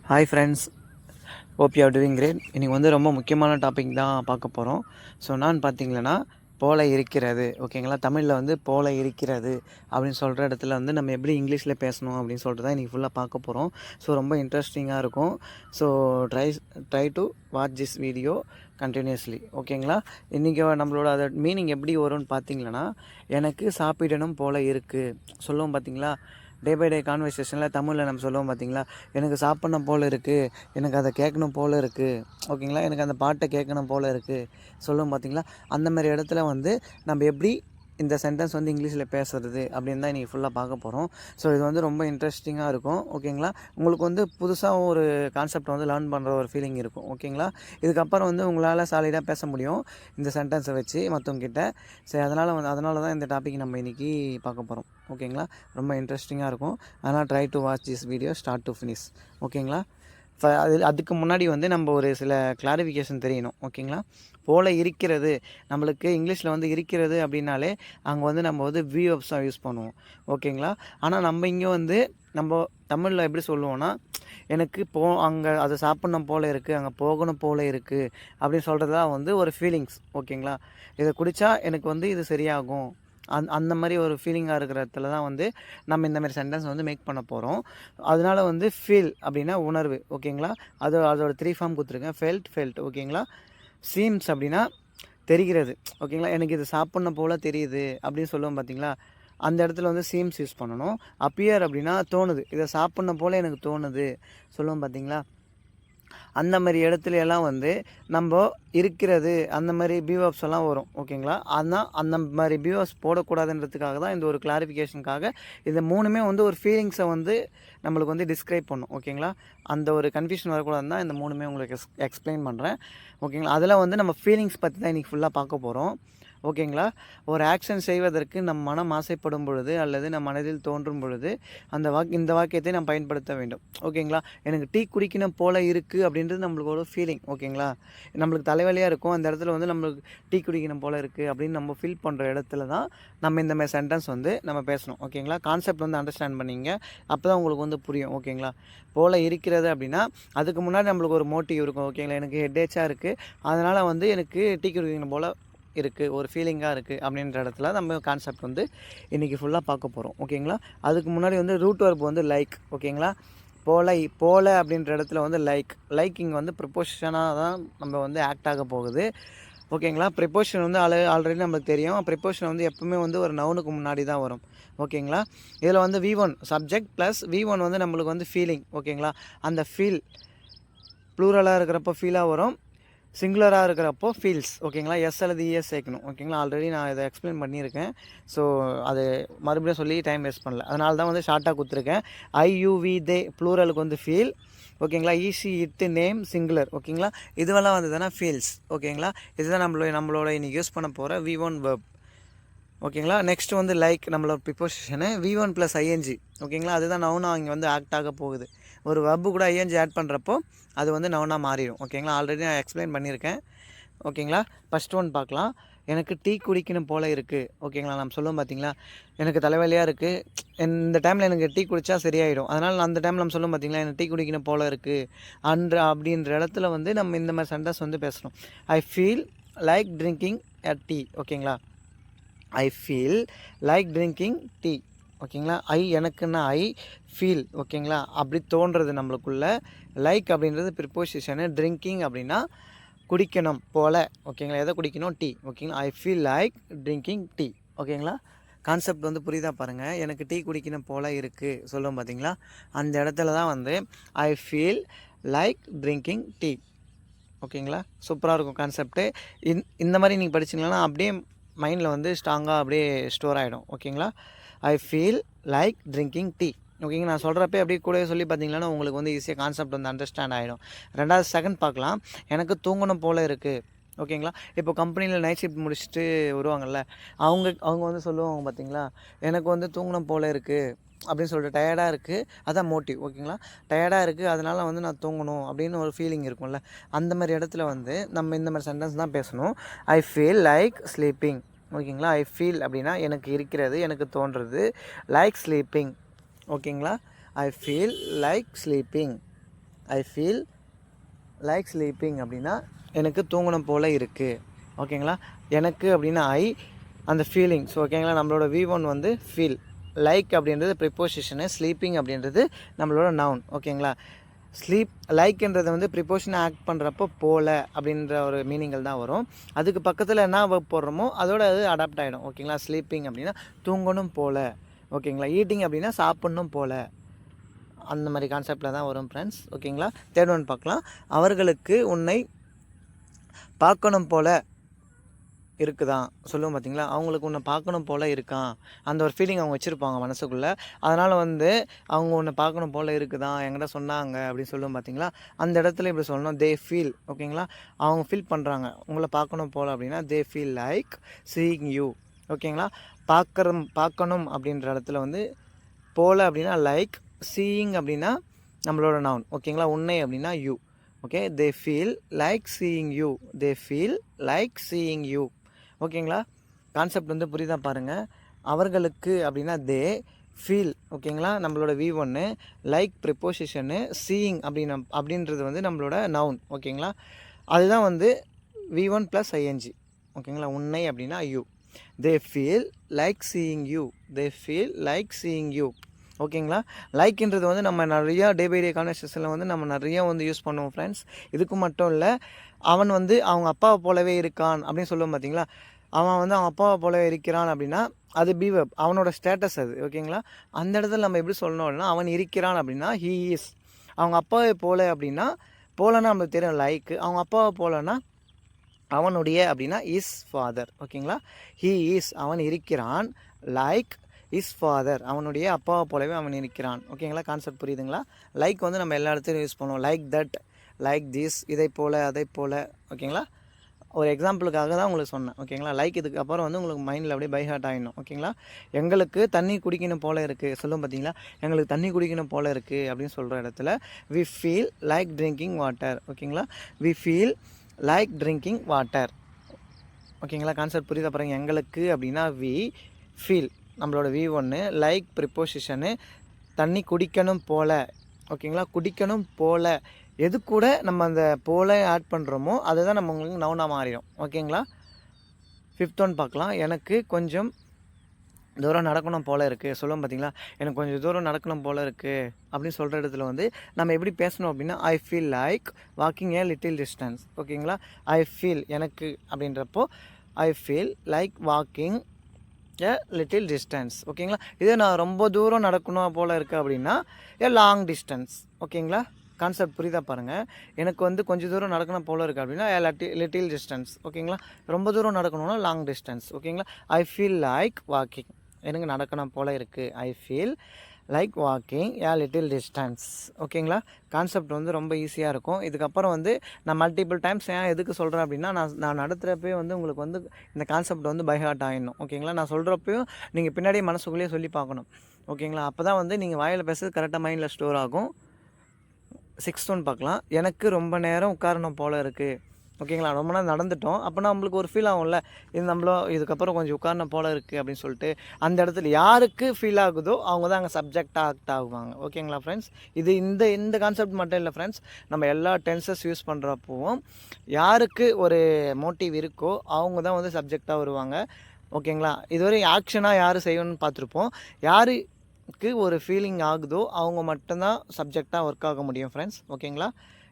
Hi friends, hope you are doing great. இன்றைக்கி வந்து ரொம்ப முக்கியமான டாபிக் தான் பார்க்க போகிறோம். ஸோ நான் பார்த்தீங்கன்னா போல இருக்கிறது, ஓகேங்களா. தமிழில் வந்து போல இருக்கிறது அப்படின்னு சொல்கிற இடத்துல வந்து நம்ம எப்படி இங்கிலீஷில் பேசணும் அப்படின்னு சொல்லிட்டு தான் இன்றைக்கி ஃபுல்லாக பார்க்க போகிறோம். ஸோ ரொம்ப இன்ட்ரெஸ்டிங்காக இருக்கும். So try to watch this video continuously, ஓகேங்களா. இன்றைக்கி நம்மளோட அதை மீனிங் எப்படி வரும்னு பார்த்தீங்கன்னா, எனக்கு சாப்பிடணும் போல இருக்குது சொல்லுவோம் பார்த்தீங்களா. டே பை டே கான்வர்சேஷனில் தமிழில் நம்ம சொல்லுவோம் பார்த்தீங்களா, எனக்கு சாப்பிட்ணும் போல் இருக்குது, எனக்கு அதை கேட்கணும் போல் இருக்குது, ஓகேங்களா, எனக்கு அந்த பாட்டை கேட்கணும் போல் இருக்குது சொல்லுவோம் பார்த்தீங்களா. அந்த மாதிரி இடத்துல வந்து நம்ம எப்படி இந்த சென்டென்ஸ் வந்து இங்கிலீஷில் பேசுகிறது அப்படின்னு தான் இன்றைக்கி ஃபுல்லாக பார்க்க போகிறோம். ஸோ இது வந்து ரொம்ப இன்ட்ரெஸ்டிங்காக இருக்கும், ஓகேங்களா. உங்களுக்கு வந்து புதுசாக ஒரு கான்செப்ட் வந்து லேர்ன் பண்ணுற ஒரு ஃபீலிங் இருக்கும், ஓகேங்களா. இதுக்கப்புறம் வந்து உங்களால் சாலிடாக பேச முடியும் இந்த சென்டென்ஸை வச்சு மற்றவங்கிட்ட. சரி, அதனால தான் இந்த டாபிக் நம்ம இன்றைக்கி பார்க்க போகிறோம், ஓகேங்களா. ரொம்ப இன்ட்ரெஸ்டிங்காக இருக்கும். அதனால் try to watch this video start to finish, ஓகேங்களா. அதுக்கு முன்னாடி வந்து நம்ம ஒரு சில கிளாரிஃபிகேஷன் தெரியணும், ஓகேங்களா. போல இருக்கிறது, நம்மளுக்கு இங்கிலீஷில் வந்து இருக்கிறது அப்படின்னாலே அங்கே வந்து நம்ம வந்து விஎர்ப்ஸாக யூஸ் பண்ணுவோம், ஓகேங்களா. ஆனால் நம்ம இங்கே வந்து நம்ம தமிழில் எப்படி சொல்லுவோன்னா, எனக்கு அங்கே அதை சாப்பிட்ணும் போல் இருக்குது, அங்கே போகணும் போல் இருக்குது அப்படின்னு சொல்கிறது தான் வந்து ஒரு ஃபீலிங்ஸ், ஓகேங்களா. இதை குடித்தா எனக்கு வந்து இது சரியாகும், அந்த மாதிரி ஒரு ஃபீலிங்காக இருக்கிற இடத்துல தான் வந்து நம்ம இந்த மாதிரி சென்டென்ஸ் வந்து மேக் பண்ண போகிறோம். அதனால வந்து ஃபீல் அப்படின்னா உணர்வு, ஓகேங்களா. அதோட 3 ஃபார்ம் கொடுத்துருக்கேன். ஃபெல்ட், ஓகேங்களா. சீம்ஸ் அப்படின்னா தெரிகிறது, ஓகேங்களா. எனக்கு இது சாப்பிட்ணும் போல் தெரியுது அப்படின்னு சொல்லுவோம் பார்த்தீங்களா, அந்த இடத்துல வந்து சீம்ஸ் யூஸ் பண்ணணும். அப்பியர் அப்படின்னா தோணுது, இதை சாப்பிட்ணும் போல் எனக்கு தோணுது சொல்லுவோம் பார்த்தீங்களா. அந்த மாதிரி இடத்துல எல்லாம் வந்து நம்ம இருக்கிறது அந்த மாதிரி பியூஎஃப்ஸ் எல்லாம் வரும், ஓகேங்களா. ஆனால் அந்த மாதிரி பியூஎஃப்ஸ் போடக்கூடாதுன்றதுக்காக தான் இந்த ஒரு கிளாரிஃபிகேஷனுக்காக இந்த மூணுமே வந்து ஒரு ஃபீலிங்ஸை வந்து நம்மளுக்கு வந்து டிஸ்கிரைப் பண்ணும், ஓகேங்களா. அந்த ஒரு கன்ஃபியூஷன் வரக்கூடாதுன்னு தான் இந்த மூணுமே உங்களுக்கு எக்ஸ்பிளைன் பண்ணுறேன், ஓகேங்களா. அதில் வந்து நம்ம ஃபீலிங்ஸ் பற்றி தான் இன்றைக்கி ஃபுல்லாக பார்க்க போகிறோம், ஓகேங்களா. ஒரு ஆக்ஷன் செய்வதற்கு நம் மனம் ஆசைப்படும் பொழுது அல்லது நம் மனதில் தோன்றும் பொழுது இந்த வாக்கியத்தை நாம் பயன்படுத்த வேண்டும், ஓகேங்களா. எனக்கு டீ குடிக்கணும் போல் இருக்குது அப்படின்றது நம்மளுக்கு ஒரு ஃபீலிங், ஓகேங்களா. நம்மளுக்கு தலைவலியாக இருக்கும், அந்த இடத்துல வந்து நம்மளுக்கு டீ குடிக்கணும் போல் இருக்குது அப்படின்னு நம்ம ஃபீல் பண்ணுற இடத்துல தான் நம்ம இந்த மாதிரி சென்டென்ஸ் வந்து நம்ம பேசணும், ஓகேங்களா. கான்செப்ட் வந்து அண்டர்ஸ்டாண்ட் பண்ணிங்க, அப்போ தான் உங்களுக்கு வந்து புரியும், ஓகேங்களா. போல் இருக்கிறது அப்படின்னா அதுக்கு முன்னாடி நம்மளுக்கு ஒரு மோட்டிவ் இருக்கும், ஓகேங்களா. எனக்கு ஹெட்டேச்சாக இருக்குது, அதனால் வந்து எனக்கு டீ குடிக்கணும் போல் இருக்குது, ஒரு ஃபீலிங்காக இருக்குது அப்படின்ற இடத்துல நம்ம கான்செப்ட் வந்து இன்றைக்கி ஃபுல்லாக பார்க்க போகிறோம், ஓகேங்களா. அதுக்கு முன்னாடி வந்து ரூட் வர்ப் வந்து லைக், ஓகேங்களா. போல அப்படின்ற இடத்துல வந்து லைக்கிங் வந்து ப்ரிப்போசிஷனாக தான் நம்ம வந்து ஆக்ட் ஆக போகுது, ஓகேங்களா. ப்ரிப்போசிஷன் வந்து ஆல்ரெடி நம்மளுக்கு தெரியும். ப்ரிப்போசிஷன் வந்து எப்பவுமே வந்து ஒரு நவுனுக்கு முன்னாடி தான் வரும், ஓகேங்களா. இதில் வந்து V1 சப்ஜெக்ட் ப்ளஸ் V1 வந்து நம்மளுக்கு வந்து ஃபீலிங், ஓகேங்களா. அந்த ஃபீல் ப்ளூரலாக இருக்கிறப்போ ஃபீலாக வரும், சிங்குலராக இருக்கிறப்போ ஃபீல்ஸ், ஓகேங்களா. எஸ் அல்லது இஎஸ் சேர்க்கணும், ஓகேங்களா. ஆல்ரெடி நான் இதை எக்ஸ்பிளைன் பண்ணியிருக்கேன். ஸோ அது மறுபடியும் சொல்லி டைம் வேஸ்ட் பண்ணல, அதனால தான் வந்து ஷார்ட்டாக கொடுத்துருக்கேன். ஐயூவி தே ப்ளூரலுக்கு வந்து ஃபீல், ஓகேங்களா. ஈஸி இட்டு நேம் சிங்குலர், ஓகேங்களா. இதுவெல்லாம் வந்ததுன்னா ஃபீல்ஸ், ஓகேங்களா. இதுதான் நம்மளோட இன்றைக்கி யூஸ் பண்ண போகிற V1 வெர்ப், ஓகேங்களா. நெக்ஸ்ட் வந்து லைக் நம்மளோட ப்ரிப்போசிஷனு V1 + ing, ஓகேங்களா. அதுதான் நவுனாக இங்கே வந்து ஆக்ட் ஆக போகுது. ஒரு வெர்பு கூட ing ஆட் பண்ணுறப்போ அது வந்து நவுனாக மாறிடும், ஓகேங்களா. ஆல்ரெடி நான் எக்ஸ்பிளைன் பண்ணியிருக்கேன், ஓகேங்களா. ஃபஸ்ட் ஒன் பார்க்கலாம். எனக்கு டீ குடிக்கணும் போல் இருக்குது, ஓகேங்களா. நம்ம சொல்லுவோம் பார்த்தீங்களா, எனக்கு தலைவலியாக இருக்குது, இந்த டைமில் எனக்கு டீ குடித்தா சரியாயிடும், அதனால் அந்த டைமில் நம்ம சொல்லுவோம் பார்த்தீங்களா, எனக்கு டீ குடிக்கணும் போல் இருக்குது அப்படின்ற இடத்துல வந்து நம்ம இந்த மாதிரி சென்டென்ஸ் வந்து பேசணும். I feel like drinking a tea, ஓகேங்களா. I feel like drinking tea, ஓகேங்களா. எனக்குன்னா ஐ ஃபீல், ஓகேங்களா. அப்படி தோன்றது நம்மளுக்குள்ள. லைக் அப்படின்றது ப்ரிப்போசிஷனு, ட்ரிங்கிங் அப்படின்னா குடிக்கணும் போல், ஓகேங்களா. எதை குடிக்கணும், டீ, ஓகேங்களா. I feel like drinking tea, ஓகேங்களா. கான்செப்ட் வந்து புரியுதா பாருங்கள். எனக்கு டீ குடிக்கணும் போல் இருக்குது சொல்லுவோம் பார்த்தீங்களா, அந்த இடத்துல தான் வந்து ஐ ஃபீல் லைக் ட்ரிங்கிங் டீ, ஓகேங்களா. சூப்பராக இருக்கும் கான்செப்ட்டு. இந்த மாதிரி நீங்கள் படிச்சிங்கன்னா அப்படியே மைண்டில் வந்து ஸ்ட்ராங்காக அப்படியே ஸ்டோர் ஆகிடும், ஓகேங்களா. I feel like drinking tea, ஓகேங்க. நான் சொல்கிறப்ப அப்படியே கூட சொல்லி பார்த்தீங்கன்னா உங்களுக்கு வந்து ஈஸியாக கான்செப்ட் வந்து அண்டர்ஸ்டாண்ட் ஆகிடும். ரெண்டாவது செகண்ட் பார்க்கலாம். எனக்கு தூங்கணும் போல் இருக்குது, ஓகேங்களா. இப்போ கம்பெனியில் நைட் ஷிஃப்ட் முடிச்சுட்டு வருவாங்கள்ல, அவங்க வந்து சொல்லுவாங்க பார்த்தீங்களா, எனக்கு வந்து தூங்கணும் போல் இருக்குது அப்படின்னு சொல்லிட்டு, டயர்டாக இருக்குது, அதான் மோட்டிவ், ஓகேங்களா. டயர்டாக இருக்குது, அதனால் வந்து நான் தூங்கணும் அப்படின்னு ஒரு ஃபீலிங் இருக்கும்ல, அந்த மாதிரி இடத்துல வந்து நம்ம இந்த மாதிரி சென்டென்ஸ் தான் பேசணும். ஐ ஃபீல் லைக் ஸ்லீப்பிங், ஓகேங்களா. ஐ ஃபீல் அப்படின்னா எனக்கு இருக்கிறது, எனக்கு தோன்றுறது. லைக் ஸ்லீப்பிங், ஓகேங்களா. I feel like sleeping, I feel like sleeping அப்படின்னா எனக்கு தூங்கணும் போல் இருக்குது. ஓகேங்களா? எனக்கு அப்படின்னா ஐ, அந்த ஃபீலிங்ஸ். ஓகேங்களா? நம்மளோட V1 வந்து ஃபீல். லைக் அப்படின்றது ப்ரிப்போசிஷனு, ஸ்லீப்பிங் அப்படின்றது நம்மளோட நவுன். ஓகேங்களா? லைக்ன்றது வந்து ப்ரிப்போஷனை ஆக்ட் பண்ணுறப்போ போல அப்படின்ற ஒரு மீனிங்கில் தான் வரும். அதுக்கு பக்கத்தில் என்ன வெர்ப் போடுறோமோ அதோட அது அடாப்ட் ஆகிடும். ஓகேங்களா? ஸ்லீப்பிங் அப்படின்னா தூங்கணும் போல். ஓகேங்களா? ஈட்டிங் அப்படின்னா சாப்பிட்ணும் போல். அந்த மாதிரி கான்செப்டில் தான் வரும் ஃப்ரெண்ட்ஸ். ஓகேங்களா? தேர்ட் ஒன் பார்க்கலாம். அவர்களுக்கு உன்னை பார்க்கணும் போல் இருக்குதான் சொல்லுவோம் பார்த்தீங்களா? அவங்களுக்கு உன்னை பார்க்கணும் போல் இருக்கான். அந்த ஒரு ஃபீலிங் அவங்க வச்சுருப்பாங்க மனசுக்குள்ளே. அதனால் வந்து அவங்க உன்னை பார்க்கணும் போல் இருக்குதான் என்கிட்ட சொன்னாங்க அப்படின்னு சொல்லுவோம் பார்த்தீங்களா? அந்த இடத்துல இப்படி சொல்லணும், தே ஃபீல். ஓகேங்களா? அவங்க ஃபீல் பண்ணுறாங்க உங்களை பார்க்கணும் போல் அப்படின்னா they feel like seeing you. ஓகேங்களா? பார்க்கணும் அப்படின்ற இடத்துல வந்து போல் அப்படின்னா லைக், சீயிங் அப்படின்னா நம்மளோட நவுன். ஓகேங்களா? உன்னை அப்படின்னா you. Okay, they feel like seeing you. They feel like seeing you. ஓகேங்களா? கான்செப்ட் வந்து புரியுதா பாருங்கள். அவர்களுக்கு அப்படின்னா தே ஃபீல். ஓகேங்களா? நம்மளோட V1 லைக் ப்ரிப்போசிஷனு, சீயிங் அப்படின்றது வந்து நம்மளோட நவுன். ஓகேங்களா? அதுதான் வந்து V1 + ing. ஓகேங்களா? உன்னை அப்படின்னா you. They feel like seeing you. They feel like seeing you. ஓகேங்களா? லைக்ன்றது வந்து நம்ம நிறையா டே பை டே கான்வர்சேஷனில் வந்து நம்ம நிறையா வந்து யூஸ் பண்ணுவோம் ஃப்ரெண்ட்ஸ். இதுக்கு மட்டும் இல்லை, அவன் வந்து அவங்க அப்பாவை போலவே இருக்கான் அப்படின்னு சொல்லுவோம் பார்த்தீங்களா? அவன் வந்து அவன் அப்பாவை போலவே இருக்கிறான் அப்படின்னா அது பீவப், அவனோட ஸ்டேட்டஸ் அது. ஓகேங்களா? அந்த இடத்துல நம்ம எப்படி சொல்லணும் அப்படின்னா அவன் இருக்கிறான் அப்படின்னா ஹீ இஸ். அவங்க அப்பாவை போல அப்படின்னா போலன்னா நம்மளுக்கு தெரியும் லைக். அவங்க அப்பாவை போலன்னா அவனுடைய அப்படின்னா இஸ் ஃபாதர். ஓகேங்களா? ஹீ இஸ் அவன் இருக்கிறான், லைக் இஸ் ஃபாதர் அவனுடைய அப்பாவை போலவே அவன் இருக்கிறான். ஓகேங்களா? கான்செப்ட் புரியுதுங்களா? லைக் வந்து நம்ம எல்லா இடத்துலையும் யூஸ் பண்ணுவோம். லைக் தட், லைக் திஸ், இதை போல், அதை போல். ஓகேங்களா? ஒரு எக்ஸாம்பிளுக்காக தான் உங்களுக்கு சொன்னேன். ஓகேங்களா? லைக் இதுக்கு அப்புறம் வந்து உங்களுக்கு மைண்டில் அப்படியே பை ஹார்ட் ஆகிடணும். ஓகேங்களா? எங்களுக்கு தண்ணி குடிக்கணும் போல் இருக்குது சொல்லும் பார்த்தீங்களா? எங்களுக்கு தண்ணி குடிக்கணும் போல் இருக்குது அப்படின்னு சொல்கிற இடத்துல we feel like drinking water. ஓகேங்களா? We feel like drinking water. ஓகேங்களா? கான்செப்ட் புரியுதா பாருங்கள். எங்களுக்கு அப்படின்னா வி ஃபீல் நம்மளோட V1 லைக் ப்ரிப்போசிஷனு, தண்ணி குடிக்கணும் போல். ஓகேங்களா? குடிக்கணும் போல் எது கூட நம்ம அந்த போல ஆட் பண்ணுறோமோ அதுதான் நம்ம உங்களுக்கு நவுனாக மாறிடும். ஓகேங்களா? ஃபிஃப்த் ஒன் பார்க்கலாம். எனக்கு கொஞ்சம் தூரம் நடக்கணும் போல் இருக்குது சொல்லுவோம் பார்த்தீங்களா? எனக்கு கொஞ்சம் தூரம் நடக்கணும் போல் இருக்குது அப்படின்னு சொல்கிற இடத்துல வந்து நம்ம எப்படி பேசணும் அப்படின்னா ஐ feel like walking a little distance. ஓகேங்களா? ஐ ஃபீல் எனக்கு அப்படின்றப்போ ஐ feel like walking a little distance. ஓகேங்களா? இதே நான் ரொம்ப தூரம் நடக்கணும் போல் இருக்குது அப்படின்னா ஏ லாங் டிஸ்டன்ஸ். ஓகேங்களா? கான்செப்ட் புரியுதா பாருங்கள். எனக்கு வந்து கொஞ்சம் தூரம் நடக்கணும் போல் இருக்குது அப்படின்னா லிட்டில் டிஸ்டன்ஸ். ஓகேங்களா? ரொம்ப தூரம் நடக்கணும்னா லாங் டிஸ்டன்ஸ். ஓகேங்களா? ஐ ஃபீல் லைக் வாக்கிங் எனக்கு நடக்கணும் போல் இருக்குது. ஐ feel like walking little distance. ஓகேங்களா? கான்செப்ட் வந்து ரொம்ப ஈஸியாக இருக்கும். இதுக்கப்புறம் வந்து நான் மல்டிபிள் டைம்ஸ் ஏன் எதுக்கு சொல்கிறேன் அப்படின்னா நான் நடத்துகிறப்பே வந்து உங்களுக்கு வந்து இந்த கான்செப்ட் வந்து பை ஹார்ட் ஆகிடணும். ஓகேங்களா? நான் சொல்கிறப்பையும் நீங்கள் பின்னாடியே மனசுக்குள்ளேயே சொல்லி பார்க்கணும். ஓகேங்களா? அப்போ தான் வந்து நீங்கள் வாயில் பேசுறது கரெக்டாக மைண்டில் ஸ்டோர் ஆகும். 6th ஒன் பார்க்கலாம். எனக்கு ரொம்ப நேரம் உட்காரணும் போல் இருக்குது. ஓகேங்களா? ரொம்ப நேரம் நடந்துட்டோம். அப்போனா நம்மளுக்கு ஒரு ஃபீல் ஆகும்ல, இது நம்மளும் இதுக்கப்புறம் கொஞ்சம் உட்காரணும் போல் இருக்குது அப்படின்னு சொல்லிட்டு அந்த இடத்துல யாருக்கு ஃபீல் ஆகுதோ அவங்க தான் அங்கே சப்ஜெக்டாக ஆக்ட் ஆகுவாங்க. ஓகேங்களா ஃப்ரெண்ட்ஸ்? இது இந்த கான்செப்ட் மட்டும் இல்லை ஃப்ரெண்ட்ஸ். நம்ம எல்லா டென்சஸ் யூஸ் பண்ணுறப்பவும் யாருக்கு ஒரு மோட்டிவ் இருக்கோ அவங்க தான் வந்து சப்ஜெக்டாக வருவாங்க. ஓகேங்களா? இதுவரை ஆக்ஷனாக யார் செய்யணும்னு பார்த்துருப்போம். யாருக்கு ஒரு ஃபீலிங் ஆகுதோ அவங்க மட்டும்தான் சப்ஜெக்டாக ஒர்க் ஆக முடியும் ஃப்ரெண்ட்ஸ். ஓகேங்களா?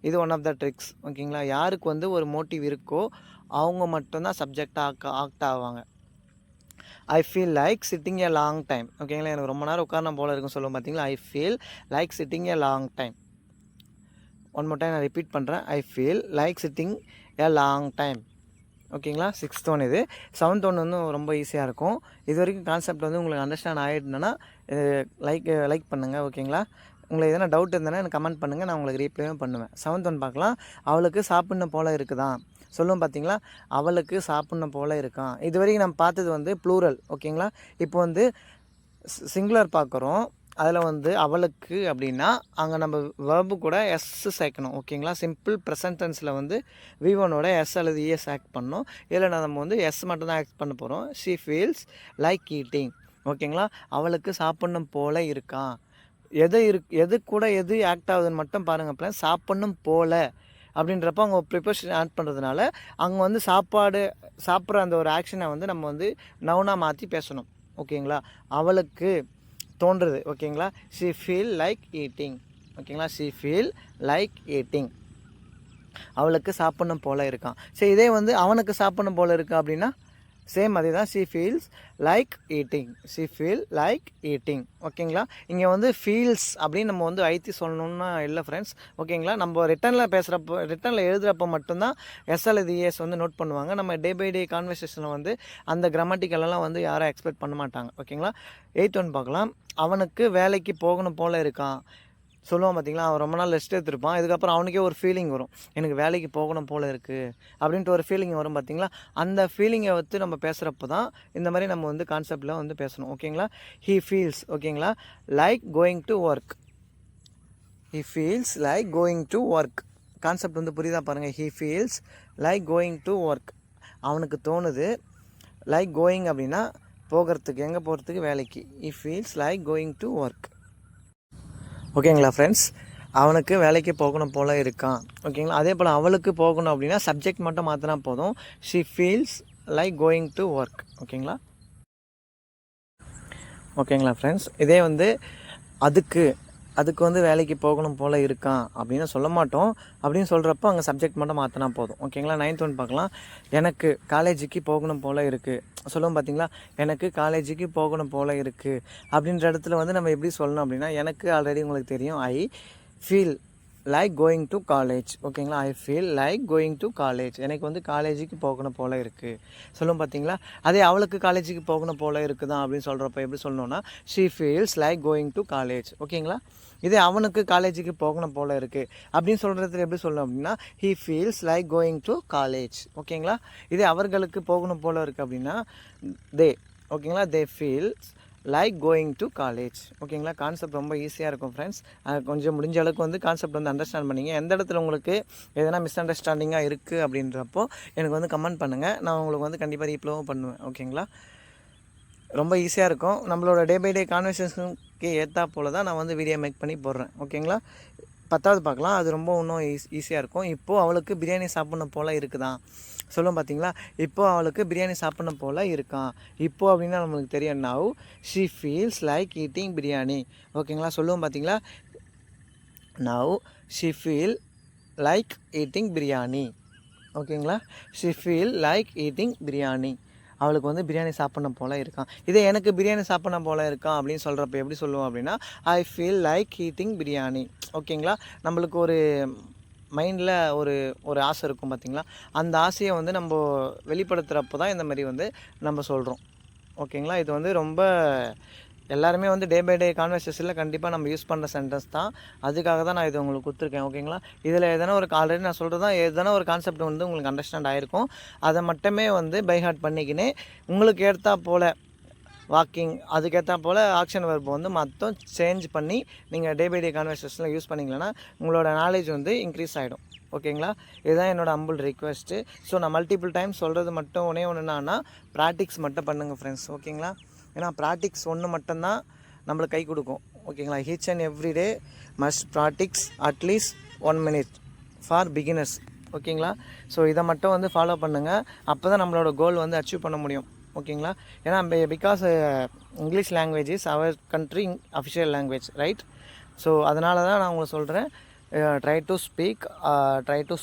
இது ஒன் ஆஃப் த ட்ரிக்ஸ். ஓகேங்களா? யாருக்கு வந்து ஒரு மோட்டிவ் இருக்கோ அவங்க மட்டும்தான் சப்ஜெக்டாக ஆக்ட் ஆவாங்க. ஐ feel like sitting a long time. ஓகேங்களா? எனக்கு ரொம்ப நேரம் உட்காரணும் போல் இருக்குன்னு சொல்லுவோம் பார்த்தீங்களா? ஐ feel like sitting a long time. One more time நான் ரிப்பீட் பண்ணுறேன். ஐ feel like sitting a long time. ஓகேங்களா? 6th ஒன் இது. 7th ஒன் வந்து ரொம்ப ஈஸியாக இருக்கும். இது வரைக்கும் கான்செப்ட் வந்து உங்களுக்கு அண்டர்ஸ்டாண்ட் ஆகிடுதுன்னா லைக் பண்ணுங்கள். ஓகேங்களா? உங்களுக்கு எதனா டவுட் இருந்ததுன்னா எனக்கு கமெண்ட் பண்ணுங்கள், நான் உங்களுக்கு ரீப்ளேவும் பண்ணுவேன். 7th ஒன் பார்க்கலாம். அவளுக்கு சாப்பிட்ணும் போல் இருக்குதான் சொல்லுவோம் பார்த்தீங்களா? அவளுக்கு சாப்பிட்ணும் போல் இருக்கான். இது வரைக்கும் நம்ம பார்த்தது வந்து ப்ளூரல். ஓகேங்களா? இப்போ வந்து சிங்குலர் பார்க்குறோம். அதில் வந்து அவளுக்கு அப்படின்னா அங்கே நம்ம வேர்பு கூட எஸ் சேர்க்கணும். ஓகேங்களா? சிம்பிள் ப்ரெசன்ட் டென்ஸில் வந்து V1ஓட எஸ் அல்லது இஎஸ் ஆக்ட் பண்ணணும். இதில் நம்ம வந்து எஸ் மட்டும் தான் ஆக்ட் பண்ண போகிறோம். She feels like eating. ஓகேங்களா? அவளுக்கு சாப்பிட்ணும் போல் இருக்கான். எது கூட எது ஆக்ட் ஆகுதுன்னு மட்டும் பாருங்கள் ஃப்ரெண்ட்ஸ். சாப்பிட்ணும் போல அப்படின்றப்ப அவங்க ப்ரிப்பரேஷன் ஆட் பண்ணுறதுனால அங்கே வந்து சாப்பிட்ற அந்த ஒரு ஆக்ஷனை வந்து நம்ம வந்து நவுனாக மாற்றி பேசணும். ஓகேங்களா? அவளுக்கு தோன்றுறது. ஓகேங்களா? She feel like eating. ஓகேங்களா? She feel like eating. அவளுக்கு சாப்பிட்ணும் போல் இருக்கான். சரி, இதே வந்து அவனுக்கு சாப்பிட்ணும் போல் இருக்கா அப்படின்னா சேம் அதே தான். She feels like eating. She feel like eating. ஓகேங்களா? இங்கே வந்து ஃபீல்ஸ் அப்படின்னு நம்ம வந்து ஐத்தி சொல்லணும்னா இல்லை ஃப்ரெண்ட்ஸ். ஓகேங்களா? நம்ம ரிட்டனில் எழுதுகிறப்ப மட்டும்தான் எஸ் அல்லது இஎஸ் வந்து நோட் பண்ணுவாங்க. நம்ம டே பை டே கான்வர்சேஷனில் வந்து அந்த கிராமட்டிக்கலெல்லாம் வந்து யாரும் எக்ஸ்பெக்ட் பண்ண மாட்டாங்க. ஓகேங்களா? 8th ஒன் பார்க்கலாம். அவனுக்கு வேலைக்கு போகணும் போல் இருக்கான். சொல்லுவான் பார்த்தீங்களா, அவன் ரொம்ப நாள் ரெஸ்ட் எடுத்துருப்பான். இதுக்கப்புறம் அவனுக்கே ஒரு ஃபீலிங் வரும், எனக்கு வேலைக்கு போகணும் போல் இருக்குது அப்படின்ட்டு ஒரு ஃபீலிங் வரும் பார்த்தீங்களா. அந்த ஃபீலிங்கை வந்து நம்ம பேசுகிறப்ப தான் இந்த மாதிரி நம்ம வந்து கான்செப்டில் வந்து பேசணும். ஓகேங்களா? He feels. ஓகேங்களா? Like going to work. He feels like going to work. Concept வந்து புரியுதா பாருங்கள். He feels like going to work. அவனுக்கு தோணுது. லைக் கோயிங் அப்படின்னா போகிறதுக்கு, எங்கே போகிறதுக்கு, வேலைக்கு. He feels like going to work. ஓகேங்களா ஃப்ரெண்ட்ஸ்? அவனுக்கு வேலைக்கு போகணும் போல் இருக்கான். ஓகேங்களா? அதே போல் அவளுக்கு போகணும் அப்படின்னா சப்ஜெக்ட் மட்டும் மாற்றினா போதும். She feels like going to work. ஓகேங்களா ஃப்ரெண்ட்ஸ்? இதே வந்து அதுக்கு வந்து வேலைக்கு போகணும் போல் இருக்கான் அப்படின்னு சொல்ல மாட்டோம். அப்படின்னு சொல்கிறப்போ அங்கே சப்ஜெக்ட் மட்டும் மாற்றினா போதும். ஓகேங்களா? 9th ஒன் பார்க்கலாம். எனக்கு காலேஜுக்கு போகணும் போல் இருக்குது. சொல்லுவோம் பார்த்தீங்களா, எனக்கு காலேஜுக்கு போகணும் போல் இருக்குது அப்படின்ற இடத்துல வந்து நம்ம எப்படி சொல்லணும் அப்படின்னா, எனக்கு ஆல்ரெடி உங்களுக்கு தெரியும், I feel like going to college. ஓகேங்களா? I feel like going to college. எனக்கு வந்து காலேஜுக்கு போகணும் போல் இருக்குது சொல்லுவோம் பார்த்தீங்களா. அதே அவளுக்கு காலேஜுக்கு போகணும் போல் இருக்குதான் அப்படின்னு சொல்கிறப்ப எப்படி சொல்லணும்னா, she feels like going to college. ஓகேங்களா? இதே அவனுக்கு காலேஜுக்கு போகணும் போல் இருக்குது அப்படின்னு சொல்கிறதுல எப்படி சொல்லணும் அப்படின்னா, he feels like going to college. ஓகேங்களா? இதே அவர்களுக்கு போகணும் போல் இருக்குது அப்படின்னா தே. ஓகேங்களா? They feels like going to college. ஓகேங்களா? கான்செப்ட் ரொம்ப ஈஸியாக இருக்கும் ஃப்ரெண்ட்ஸ். கொஞ்சம் முடிஞ்ச அளவுக்கு வந்து கான்செப்ட் வந்து அண்டர்ஸ்டாண்ட் பண்ணிங்க. எந்த இடத்துல உங்களுக்கு எதனா மிஸ் அண்டர்ஸ்டாண்டிங்காக இருக்குது அப்படின்றப்போ எனக்கு வந்து கமெண்ட் பண்ணுங்கள். நான் உங்களுக்கு வந்து கண்டிப்பாக ரீப்ளோவும் பண்ணுவேன். ஓகேங்களா? ரொம்ப ஈஸியாக இருக்கும். நம்மளோட டே பை டே கான்வர்சேஷனுக்கு ஏற்றா போல் தான் நான் வந்து வீடியோ மேக் பண்ணி போடுறேன். ஓகேங்களா? 10வது பார்க்கலாம். அது ரொம்ப இன்னும் ஈஸியாக இருக்கும். இப்போது அவளுக்கு பிரியாணி சாப்பிட்ணும் போல் இருக்குதான் சொல்லுவோம் பார்த்தீங்களா. இப்போ அவளுக்கு பிரியாணி சாப்பிட்ணும் போல் இருக்கான். இப்போது அப்படின்னா நம்மளுக்கு தெரியும். Now she feels like eating biryani. ஓகேங்களா? சொல்லுவோம் பார்த்தீங்களா. Now she feel like eating biryani. ஓகேங்களா? She feel like eating biryani. அவளுக்கு வந்து பிரியாணி சாப்பிட்ணும் போல் இருக்கான். இதே எனக்கு பிரியாணி சாப்பிட்ணும் போல் இருக்கான் அப்படின்னு சொல்கிறப்ப எப்படி சொல்லுவோம் அப்படின்னா, ஐ ஃபீல் லைக் ஈட்டிங் பிரியாணி. ஓகேங்களா? நம்மளுக்கு ஒரு மைண்டில் ஒரு ஆசை இருக்கும் பார்த்தீங்களா, அந்த ஆசையை வந்து நம்ம வெளிப்படுத்துகிறப்போ தான் இந்த மாதிரி வந்து நம்ம சொல்கிறோம். ஓகேங்களா? இது வந்து ரொம்ப எல்லாருமே வந்து டே பை டே கான்வர்சேஷனில் கண்டிப்பாக நம்ம யூஸ் பண்ணுற சென்டென்ஸ் தான். அதுக்காக தான் நான் இது உங்களுக்கு கொடுத்துருக்கேன். ஓகேங்களா? இதில் எதனா ஒரு ஆல்ரெடி நான் சொல்கிறது தான், எதனா ஒரு கான்செப்ட் வந்து உங்களுக்கு அண்டர்ஸ்டாண்ட் ஆகிருக்கும். அதை மட்டுமே வந்து பை ஹார்ட் பண்ணிக்கினே உங்களுக்கு ஏற்றா போல் வாக்கிங், அதுக்கேற்றா போல் ஆக்ஷன் வெர்பை வந்து மொத்தம் சேஞ்ச் பண்ணி நீங்கள் டே பை டே கான்வர்சேஷனில் யூஸ் பண்ணிங்களன்னா உங்களோட நாலேஜ் வந்து இன்க்ரீஸ் ஆகிடும். ஓகேங்களா? இதுதான் என்னோடய ஹம்பிள் ரிக்வெஸ்ட்டு. ஸோ நான் மல்டிபிள் டைம் சொல்கிறது மட்டும் ஒன்று என்னன்னா, ப்ராக்டிக்ஸ் மட்டும் பண்ணுங்கள் ஃப்ரெண்ட்ஸ். ஓகேங்களா? ஏன்னா ப்ராக்டிக்ஸ் ஒன்று மட்டும்தான் நம்மளுக்கு கை கொடுக்கும். ஓகேங்களா? Each and every day must practice at least 1 minute for beginners. ஓகேங்களா? ஸோ இதை மட்டும் வந்து ஃபாலோ பண்ணுங்கள். அப்போ தான் நம்மளோட கோல் வந்து அச்சீவ் பண்ண முடியும். ஓகேங்களா? ஏன்னா because English language is our country official language, right? So அதனால தான் நான் உங்களுக்கு சொல்கிறேன், try to speak, try to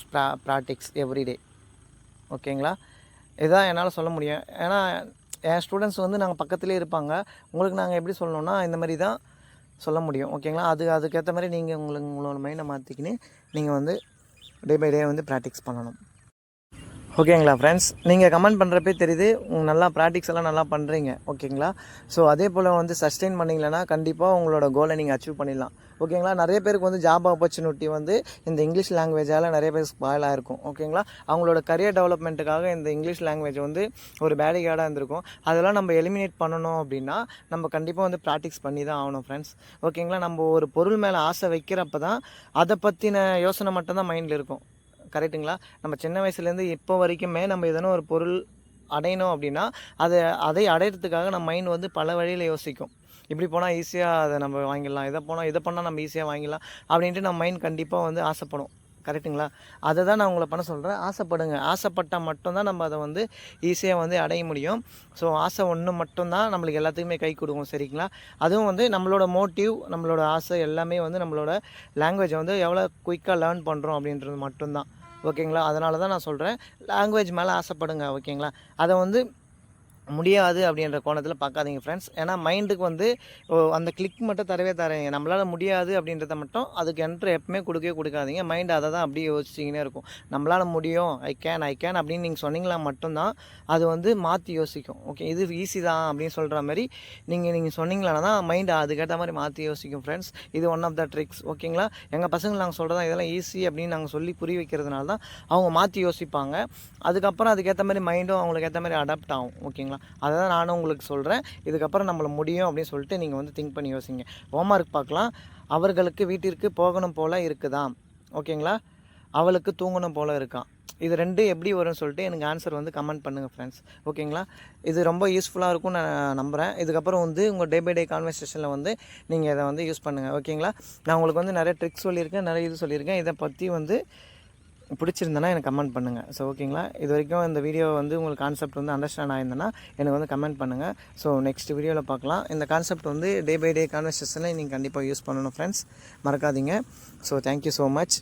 practice everyday. ஓகேங்களா? இதுதான் என்னால் சொல்ல முடியும். ஏன்னா என் ஸ்டூடெண்ட்ஸ் வந்து நாங்கள் பக்கத்துலேயே இருப்பாங்க. உங்களுக்கு நாங்கள் எப்படி சொல்லணுன்னா இந்த மாதிரி தான் சொல்ல முடியும். ஓகேங்களா? அதுக்கேற்ற மாதிரி நீங்கள் உங்களோட மைண்டை மாற்றிக்கின்னு நீங்கள் வந்து டே பை டே வந்து ப்ராக்டிக்ஸ் பண்ணணும். ஓகேங்களா ஃப்ரெண்ட்ஸ்? நீங்கள் கமெண்ட் பண்ணுறப்பே தெரியுது நல்லா ப்ராக்டிக்ஸ் எல்லாம் நல்லா பண்ணுறீங்க. ஓகேங்களா? ஸோ அதே போல் வந்து சஸ்டெயின் பண்ணிங்களன்னா கண்டிப்பாக உங்களோட கோலை நீங்கள் அச்சீவ் பண்ணிடலாம். ஓகேங்களா? நிறைய பேருக்கு வந்து ஜாப் ஆப்பர்ச்சுனிட்டி வந்து இந்த இங்கிலீஷ் லாங்குவேஜால் நிறைய பேர் ஸ்பாயில் ஆகிருக்கும். ஓகேங்களா? அவங்களோட கரியர் டெவலப்மெண்ட்டுக்காக இந்த இங்கிலீஷ் லாங்குவேஜ் வந்து ஒரு பேரிகேடாக இருந்திருக்கும். அதெல்லாம் நம்ம எலிமினேட் பண்ணணும் அப்படின்னா நம்ம கண்டிப்பாக வந்து ப்ராக்டிக்ஸ் பண்ணி தான் ஆகணும் ஃப்ரெண்ட்ஸ். ஓகேங்களா? நம்ம ஒரு பொருள் மேலே ஆசை வைக்கிறப்ப தான் அதை பற்றின யோசனை மட்டும்தான் மைண்டில் இருக்கும். கரெக்டுங்களா? நம்ம சின்ன வயசுலேருந்து இப்போ வரைக்குமே நம்ம எதனா ஒரு பொருள் அடையணும் அப்படின்னா அதை அடையிறதுக்காக நம்ம மைண்ட் வந்து பல வழியில் யோசிக்கும். இப்படி போனால் ஈஸியாக அதை நம்ம வாங்கிடலாம், இதை பண்ணால் நம்ம ஈஸியாக வாங்கிடலாம் அப்படின்ட்டு நம்ம மைண்ட் கண்டிப்பாக வந்து ஆசைப்படும். கரெக்டுங்களா? அதை தான் நான் உங்களை பண்ண சொல்கிறேன். ஆசைப்படுங்க. ஆசைப்பட்டால் மட்டும்தான் நம்ம அதை வந்து ஈஸியாக வந்து அடைய முடியும். ஸோ ஆசை ஒன்று மட்டும்தான் நம்மளுக்கு எல்லாத்துக்குமே கை கொடுக்கும். சரிங்களா? அதுவும் வந்து நம்மளோட மோட்டிவ், நம்மளோட ஆசை எல்லாமே வந்து நம்மளோட லாங்குவேஜை வந்து எவ்வளோ குயிக்காக லேர்ன் பண்ணுறோம் அப்படின்றது மட்டும்தான். ஓகேங்களா? அதனால தான் நான் சொல்கிறேன், லாங்குவேஜ் மேலே ஆசைப்படுங்க. ஓகேங்களா? அதை வந்து முடியாது அப்படின்ற கோணத்தில் பார்க்காதீங்க ஃப்ரெண்ட்ஸ். ஏன்னா மைண்டுக்கு வந்து அந்த கிளிக் மட்டும் தரவே தரீங்க. நம்மளால் முடியாது அப்படின்றத மட்டும் அதுக்கு என்ட்ரு எப்பவுமே கொடுக்காதீங்க. மைண்டு அதை தான் அப்படியே யோசிச்சிக்கினே இருக்கும். நம்மளால் முடியும், ஐ கேன் அப்படின்னு நீங்கள் சொன்னீங்களா மட்டும்தான் அது வந்து மாற்றி யோசிக்கும். ஓகே, இது ஈஸி தான் அப்படின்னு சொல்கிற மாதிரி நீங்கள் சொன்னீங்களானா தான் மைண்டு அதுக்கேற்ற மாதிரி மாற்றி யோசிக்கும் ஃப்ரெண்ட்ஸ். இது ஒன் ஆஃப் த ட்ரிக்ஸ். ஓகேங்களா? எங்கள் பசங்க நாங்கள் சொல்கிறதா இதெல்லாம் ஈஸி அப்படின்னு நாங்கள் சொல்லி புரிய வைக்கிறதுனால தான் அவங்க மாற்றி யோசிப்பாங்க. அதுக்கப்புறம் அதுக்கேற்ற மாதிரி மைண்டும் அவங்களுக்கு ஏற்ற மாதிரி அடாப்ட் ஆகும். ஓகேங்களா? அதை தான் நானும் உங்களுக்கு சொல்கிறேன். இதுக்கப்புறம் நம்மளை முடியும் அப்படின்னு சொல்லிட்டு நீங்கள் வந்து திங்க் பண்ணி யோசிங்க. ஹோம்ஒர்க் பார்க்கலாம். அவர்களுக்கு வீட்டிற்கு போகணும் போல் இருக்குதாம். ஓகேங்களா? அவளுக்கு தூங்கணும் போல் இருக்கான். இது 2 எப்படி வரும்னு சொல்லிட்டு எனக்கு ஆன்சர் வந்து கமெண்ட் பண்ணுங்கள் ஃப்ரெண்ட்ஸ். ஓகேங்களா? இது ரொம்ப யூஸ்ஃபுல்லாக இருக்கும்னு நான் நம்புகிறேன். இதுக்கப்புறம் வந்து உங்கள் டே பை டே கான்வர்சேஷனில் வந்து நீங்கள் இதை வந்து யூஸ் பண்ணுங்கள். ஓகேங்களா? நான் உங்களுக்கு வந்து நிறைய ட்ரிக்ஸ் சொல்லியிருக்கேன், நிறைய இது சொல்லியிருக்கேன். இதை பற்றி வந்து பிடிச்சிருந்தேன்னா எனக்கு கமெண்ட் பண்ணுங்கள். ஸோ ஓகேங்களா? இது வரைக்கும் இந்த வீடியோ வந்து உங்களுக்கு கான்செப்ட் வந்து அண்டர்ஸ்டாண்ட் ஆயிருந்தேன்னா எனக்கு வந்து கமெண்ட் பண்ணுங்கள். ஸோ நெக்ஸ்ட் வீடியோவில் பார்க்கலாம். இந்த கான்செப்ட் வந்து டே பை டே கான்வர்சேஷனில் நீங்கள் கண்டிப்பாக யூஸ் பண்ணணும் ஃப்ரெண்ட்ஸ். மறக்காதீங்க. So thank you so much.